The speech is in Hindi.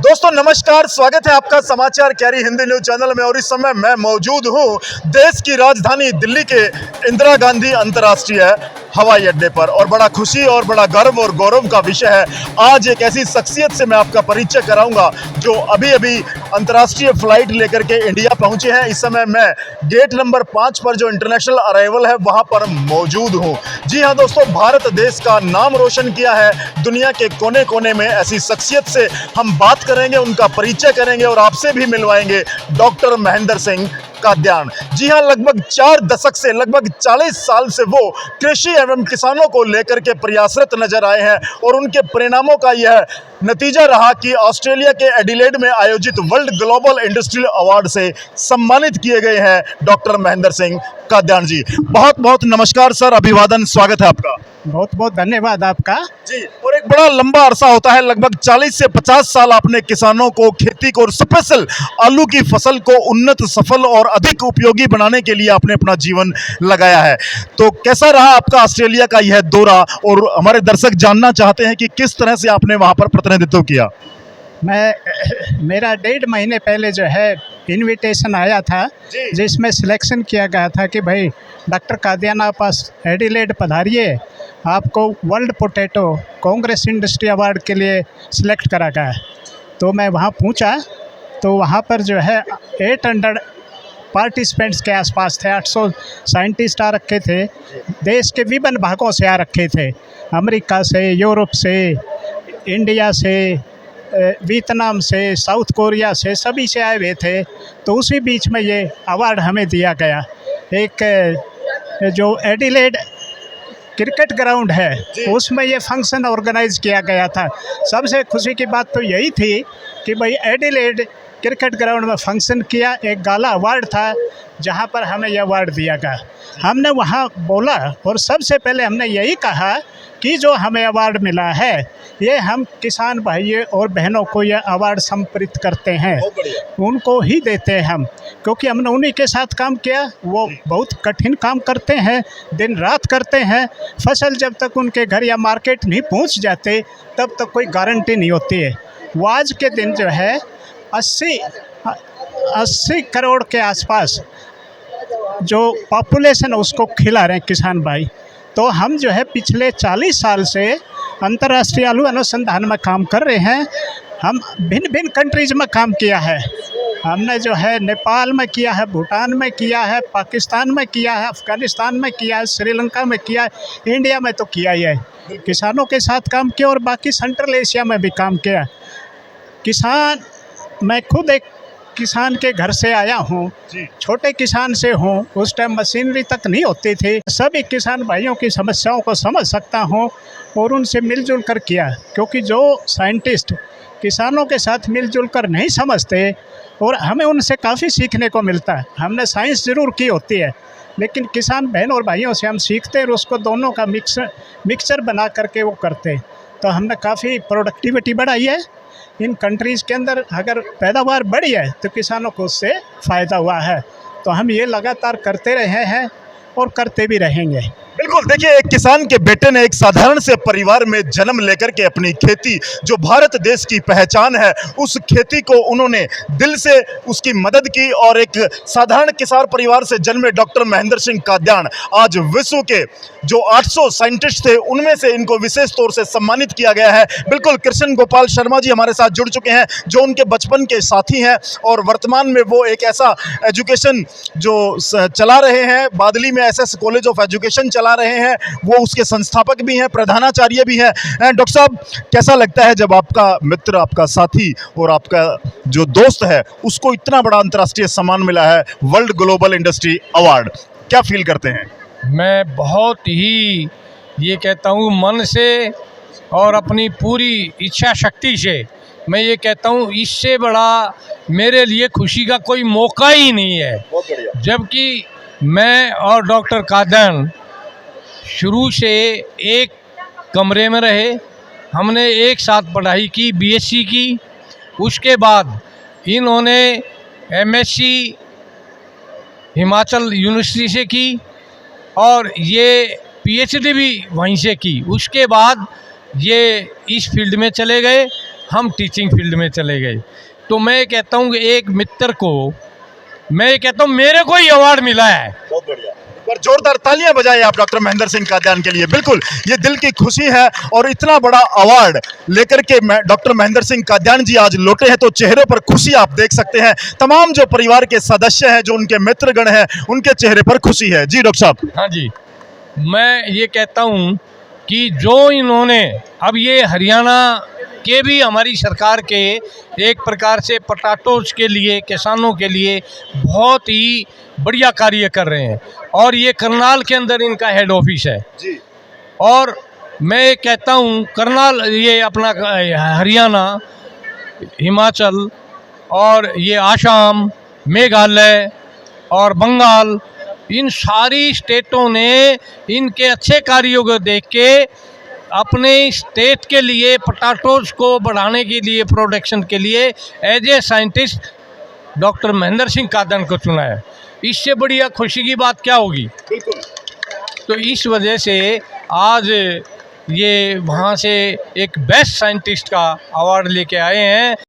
दोस्तों नमस्कार, स्वागत है आपका समाचार कैरी हिंदी न्यूज चैनल में। और इस समय मैं मौजूद हूं देश की राजधानी दिल्ली के इंदिरा गांधी अंतर्राष्ट्रीय हवाई अड्डे पर। और बड़ा खुशी और बड़ा गर्व और गौरव का विषय है, आज एक ऐसी शख्सियत से मैं आपका परिचय कराऊंगा जो अभी अभी अंतर्राष्ट्रीय फ्लाइट लेकर के इंडिया पहुंचे हैं। इस समय मैं गेट नंबर 5 पर जो इंटरनेशनल अराइवल है वहां पर मौजूद हूं। जी हां दोस्तों, भारत देश का नाम रोशन किया है दुनिया के कोने कोने में। ऐसी शख्सियत से हम बात करेंगे, उनका परिचय करेंगे और आपसे भी मिलवाएंगे डॉक्टर महेंद्र सिंह काद्यान। जी हां, लगभग 4 दशक से लगभग 40 साल से वो कृषि एवं किसानों को लेकर के प्रयासरत नजर आए हैं। और उनके परिणामों का यह नतीजा रहा कि ऑस्ट्रेलिया के एडिलेड में आयोजित वर्ल्ड ग्लोबल इंडस्ट्रियल अवार्ड से सम्मानित किए गए हैं डॉक्टर महेंद्र सिंह काद्यान जी। बहुत बहुत नमस्कार सर, अभिवादन, स्वागत है आपका। बहुत बहुत धन्यवाद आपका जी। और एक बड़ा लंबा अरसा होता है, लगभग 40 से 50 साल आपने किसानों को, खेती को और स्पेशल आलू की फसल को उन्नत, सफल और अधिक उपयोगी बनाने के लिए आपने अपना जीवन लगाया है। तो कैसा रहा आपका ऑस्ट्रेलिया का यह दौरा, और हमारे दर्शक जानना चाहते हैं कि किस तरह से आपने वहां पर प्रतिनिधित्व किया। मेरा 1.5 महीने पहले जो है इनविटेशन आया था, जिसमें सिलेक्शन किया गया था कि भाई डॉक्टर काद्यान आप एडिलेड पधारिए, आपको world potato Congress industry award के लिए सिलेक्ट करा गया। तो मैं वहाँ पहुँचा तो वहाँ पर जो है 800 पार्टिसिपेंट्स के आसपास थे। 800 साइंटिस्ट आ रखे थे, देश के विभिन्न भागों से आ रखे थे, अमेरिका से, यूरोप से, इंडिया से, वियतनाम से, साउथ कोरिया से, सभी से आए हुए थे। तो उसी बीच में ये अवार्ड हमें दिया गया। एक जो एडिलेड क्रिकेट ग्राउंड है उसमें ये फंक्शन ऑर्गेनाइज किया गया था। सबसे खुशी की बात तो यही थी कि भाई एडिलेड क्रिकेट ग्राउंड में फंक्शन किया, एक गाला अवार्ड था जहां पर हमें यह अवार्ड दिया गया। हमने वहां बोला और सबसे पहले हमने यही कहा कि जो हमें अवार्ड मिला है ये हम किसान भाइयों और बहनों को यह अवार्ड समर्पित करते हैं, उनको ही देते हैं हम, क्योंकि हमने उन्हीं के साथ काम किया। वो बहुत कठिन काम करते हैं, दिन रात करते हैं। फसल जब तक उनके घर या मार्केट नहीं पहुंच जाते तब तक कोई गारंटी नहीं होती है। वो आज के दिन जो है 80 करोड़ के आसपास जो पॉपुलेशन उसको खिला रहे हैं किसान भाई। तो हम जो है पिछले 40 साल से अंतर्राष्ट्रीय आलू अनुसंधान में काम कर रहे हैं। हम भिन्न भिन्न कंट्रीज़ में काम किया है। हमने जो है नेपाल में किया है, भूटान में किया है, पाकिस्तान में किया है, अफ़गानिस्तान में किया है, श्रीलंका में किया है, इंडिया में तो किया ही है। किसानों के साथ काम किया और बाकी सेंट्रल एशिया में भी काम किया। मैं खुद एक किसान के घर से आया हूँ, छोटे किसान से हूँ। उस टाइम मशीनरी तक नहीं होती थी। सभी किसान भाइयों की समस्याओं को समझ सकता हूँ और उनसे मिलजुल कर किया, क्योंकि जो साइंटिस्ट किसानों के साथ मिलजुल कर नहीं समझते और हमें उनसे काफ़ी सीखने को मिलता है। हमने साइंस ज़रूर की होती है, लेकिन किसान बहन और भाइयों से हम सीखते हैं और उसको दोनों का मिक्सचर बना करके वो करते। तो हमने काफ़ी प्रोडक्टिविटी बढ़ाई है इन कंट्रीज़ के अंदर। अगर पैदावार बढ़ी है तो किसानों को उससे फ़ायदा हुआ है। तो हम ये लगातार करते रहे हैं और करते भी रहेंगे। बिल्कुल, देखिए, एक किसान के बेटे ने एक साधारण से परिवार में जन्म लेकर के अपनी खेती, जो भारत देश की पहचान है, उस खेती को उन्होंने दिल से उसकी मदद की। और एक साधारण किसान परिवार से जन्मे डॉक्टर महेंद्र सिंह काद्यान आज विश्व के जो 800 साइंटिस्ट थे उनमें से इनको विशेष तौर से सम्मानित किया गया है। बिल्कुल, कृष्ण गोपाल शर्मा जी हमारे साथ जुड़ चुके हैं, जो उनके बचपन के साथी हैं और वर्तमान में वो एक ऐसा एजुकेशन जो चला रहे हैं, बादली में SS कॉलेज ऑफ एजुकेशन चला रहे हैं, वो उसके संस्थापक भी हैं, प्रधानाचार्य भी हैं। डॉक्टर साहब, कैसा लगता है जब आपका मित्र, आपका साथी और आपका जो दोस्त है उसको इतना बड़ा अंतर्राष्ट्रीय सम्मान मिला है, वर्ल्ड ग्लोबल इंडस्ट्री अवार्ड, क्या फील करते हैं? मैं बहुत ही ये कहता हूँ मन से और अपनी पूरी इच्छा शक्ति से मैं ये कहता हूँ, इससे बड़ा मेरे लिए खुशी का कोई मौका ही नहीं है। जबकि मैं और डॉक्टर काद्यान शुरू से एक कमरे में रहे, हमने एक साथ पढ़ाई की, BSc की। उसके बाद इन्होंने MSc हिमाचल यूनिवर्सिटी से की और ये PhD भी वहीं से की। उसके बाद ये इस फील्ड में चले गए, हम टीचिंग फील्ड में चले गए। तो मैं कहता हूँ कि एक मित्र को, मैं कहता हूँ मेरे को ही अवार्ड मिला है। बहुत बढ़िया, एक बार जोरदार तालियां बजाएं आप डॉक्टर महेंद्र सिंह कादियान के लिए। बिल्कुल ये दिल की खुशी है, और इतना बड़ा अवार्ड लेकर के डॉक्टर महेंद्र सिंह कादियान जी आज लौटे हैं, तो चेहरे पर खुशी आप देख सकते हैं। तमाम जो परिवार के सदस्य हैं, जो उनके मित्रगण हैं, उनके चेहरे पर खुशी है। जी डॉक्टर साहब। हाँ जी, मैं ये कहता हूँ कि जो इन्होंने, अब ये हरियाणा के भी हमारी सरकार के एक प्रकार से पोटैटोज के लिए, किसानों के लिए बहुत ही बढ़िया कार्य कर रहे हैं, और ये करनाल के अंदर इनका हेड ऑफिस है जी। और मैं कहता हूँ करनाल, ये अपना हरियाणा, हिमाचल और ये आसाम, मेघालय और बंगाल, इन सारी स्टेटों ने इनके अच्छे कार्यों को देख के अपने स्टेट के लिए पोटैटोज को बढ़ाने के लिए, प्रोडक्शन के लिए as a scientist doctor Mahendra Singh Kadian को चुना है। इससे बढ़िया खुशी की बात क्या होगी। बिल्कुल। तो इस वजह से आज ये वहाँ से एक बेस्ट साइंटिस्ट का अवार्ड लेके आए हैं।